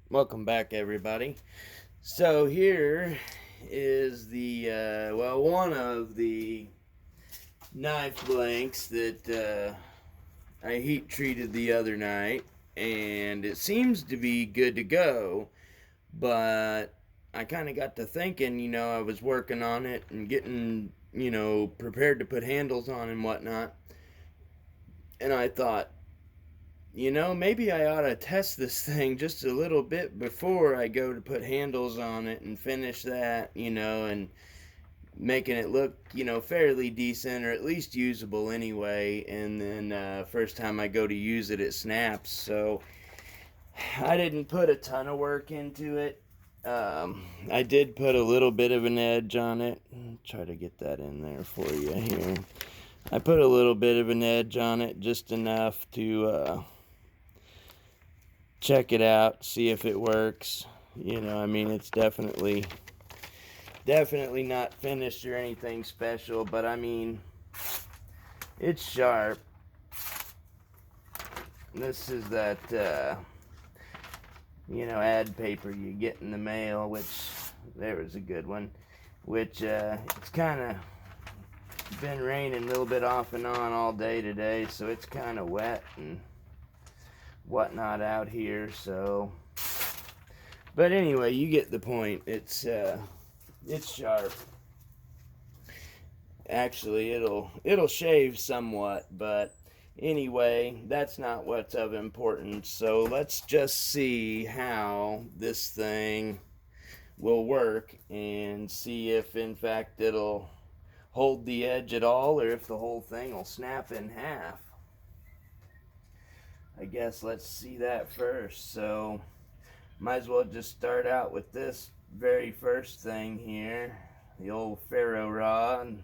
Welcome back, everybody. So here is the one of the knife blanks that I heat treated the other night, and it seems to be good to go. But I kind of got to thinking, I was working on it and getting prepared to put handles on and whatnot, and I thought, maybe I ought to test this thing just a little bit before I go to put handles on it and finish that, and making it look, fairly decent or at least usable anyway. And then first time I go to use it, it snaps. So I didn't put a ton of work into it. I did put a little bit of an edge on it. Try to get that in there for you here. I put a little bit of an edge on it, just enough to check it out, see if it works. It's definitely not finished or anything special, but it's sharp. This is that ad paper you get in the mail, which there was a good one, which it's kind of been raining a little bit off and on all day today, so it's kind of wet and whatnot out here. So but anyway, you get the point. It's sharp. Actually, it'll shave somewhat, but anyway, that's not what's of importance. So let's just see how this thing will work and see if in fact it'll hold the edge at all or if the whole thing will snap in half. I guess let's see that first. So might as well just start out with this very first thing here, the old ferro rod.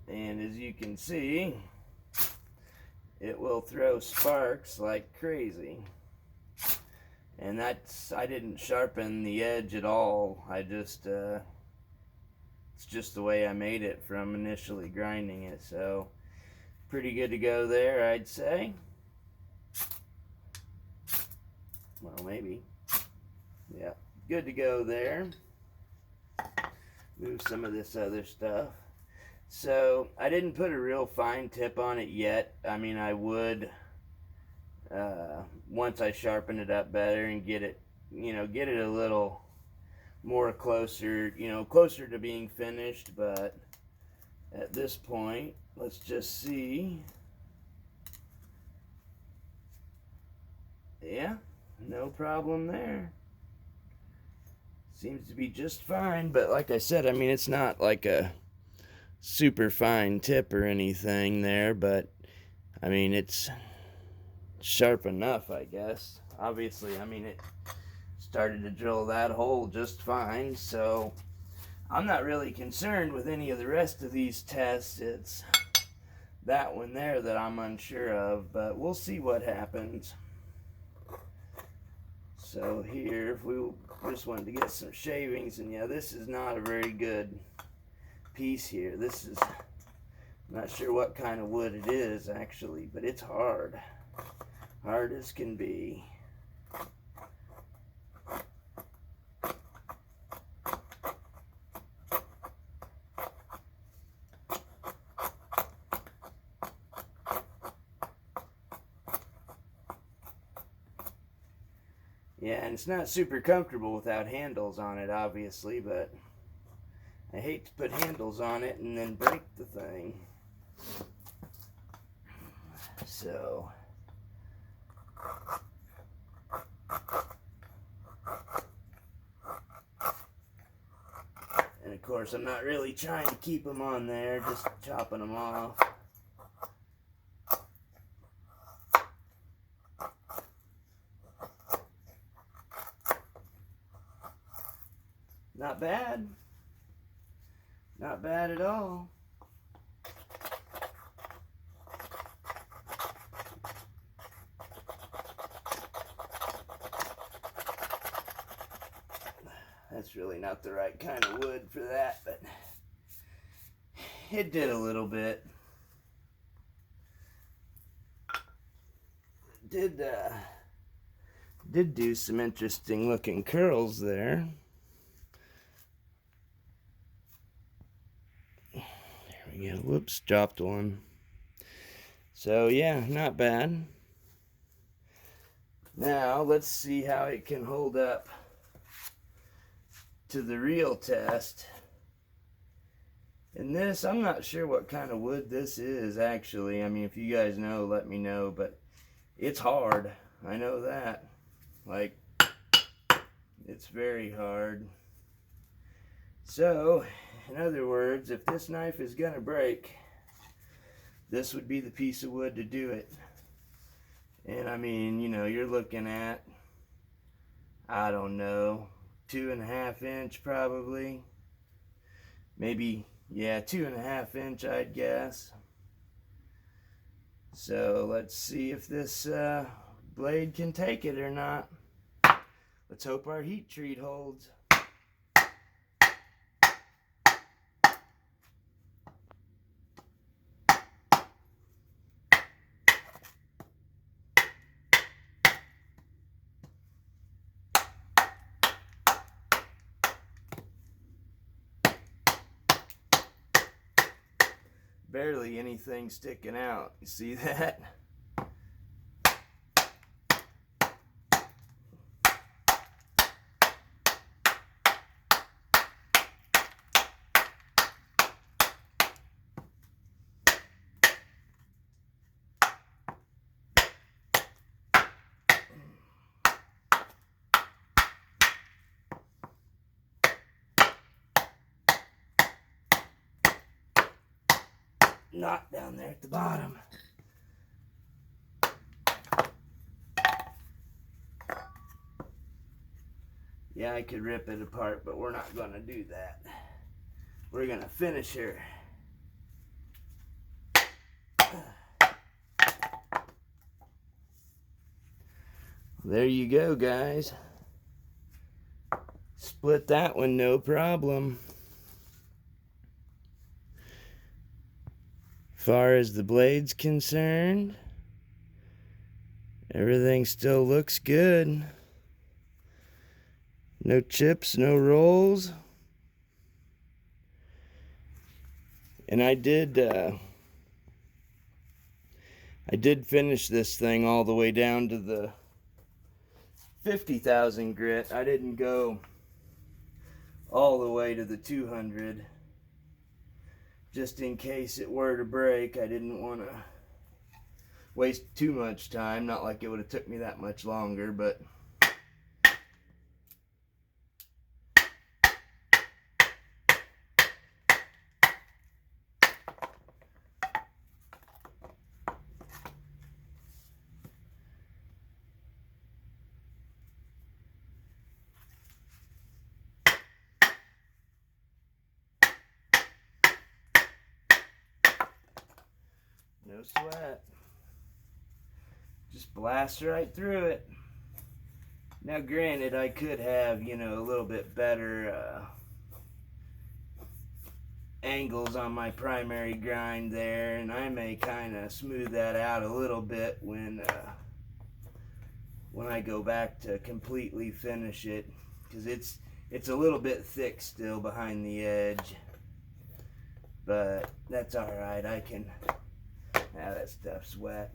And as you can see, it will throw sparks like crazy. And I didn't sharpen the edge at all. It's just the way I made it from initially grinding it. So pretty good to go there, I'd say. Well, maybe. Yeah, good to go there. Move some of this other stuff. So I didn't put a real fine tip on it yet. I would once I sharpen it up better and get it a little more closer to being finished. But at this point, let's just see. Yeah, no problem there. Seems to be just fine. But like I said, it's not like a super fine tip or anything there, but it's sharp enough, I guess. Obviously, it started to drill that hole just fine, so I'm not really concerned with any of the rest of these tests. It's that one there that I'm unsure of, but we'll see what happens. So here, if we just wanted to get some shavings, and yeah, this is not a very good piece here. This is, I'm not sure what kind of wood it is actually, but it's hard as can be. Yeah, and it's not super comfortable without handles on it, obviously, but I hate to put handles on it and then break the thing. So and of course I'm not really trying to keep them on there, just chopping them off. Not bad. Not bad at all. That's really not the right kind of wood for that, but it did a little bit. It did did do some interesting looking curls there. There we go. Whoops, dropped one. So yeah, not bad. Now let's see how it can hold up to the real test. And this, I'm not sure what kind of wood this is actually. I mean, if you guys know, let me know, but it's hard. I know that. Like, it's very hard. So, in other words, if this knife is gonna break, this would be the piece of wood to do it. And I mean, you know, you're looking at, I don't know, 2.5 inch probably. Maybe, yeah, 2.5 inch, I'd guess. So let's see if this blade can take it or not. Let's hope our heat treat holds. Barely anything sticking out. You see that? Knot down there at the bottom. Yeah, I could rip it apart, but we're not gonna do that. We're gonna finish her. There you go, guys. Split that one, no problem. Far as the blade's concerned, everything still looks good. No chips, no rolls. And I did finish this thing all the way down to the 50,000 grit. I didn't go all the way to the 200. Just in case it were to break, I didn't want to waste too much time. Not like it would have took me that much longer, but no sweat. Just blast right through it. Now granted, I could have, you know, a little bit better angles on my primary grind there, and I may kind of smooth that out a little bit when I go back to completely finish it, because it's a little bit thick still behind the edge, but that's alright. I can, that stuff's wet.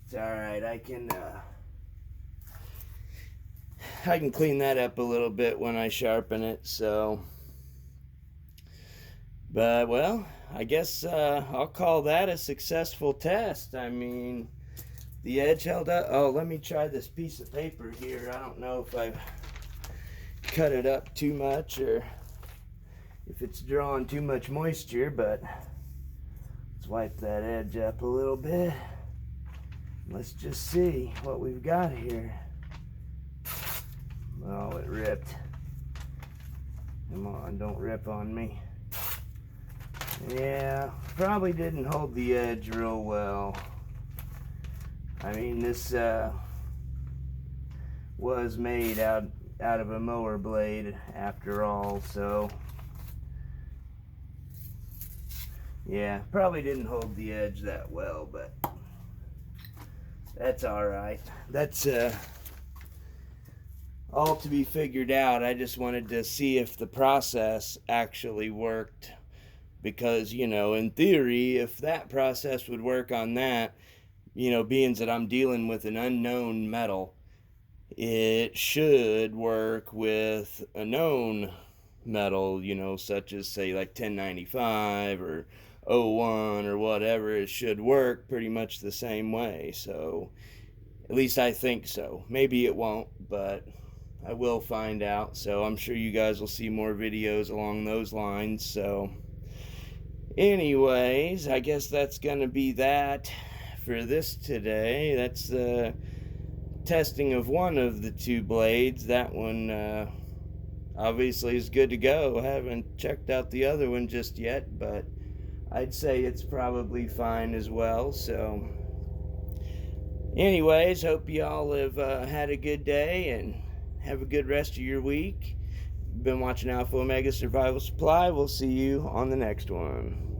It's alright. I can clean that up a little bit when I sharpen it. So, but well, I guess I'll call that a successful test. I mean, the edge held up. Oh, let me try this piece of paper here. I don't know if I've cut it up too much or if it's drawing too much moisture, but let's wipe that edge up a little bit. Let's just see what we've got here. Oh, it ripped. Come on, don't rip on me. Yeah, probably didn't hold the edge real well. I mean, this was made out of a mower blade after all, so yeah, probably didn't hold the edge that well, but that's all right. That's all to be figured out. I just wanted to see if the process actually worked, because, you know, in theory, if that process would work on that, you know, being that I'm dealing with an unknown metal, it should work with a known metal, you know, such as, say, like 1095 or 01 or whatever. It should work pretty much the same way. So at least I think so. Maybe it won't, but I will find out. So I'm sure you guys will see more videos along those lines. So anyways, I guess that's gonna be that for this today. That's the testing of one of the two blades. That one obviously is good to go. I haven't checked out the other one just yet, but I'd say it's probably fine as well. So anyways, hope y'all have had a good day and have a good rest of your week. Been watching Alpha Omega Survival Supply. We'll see you on the next one.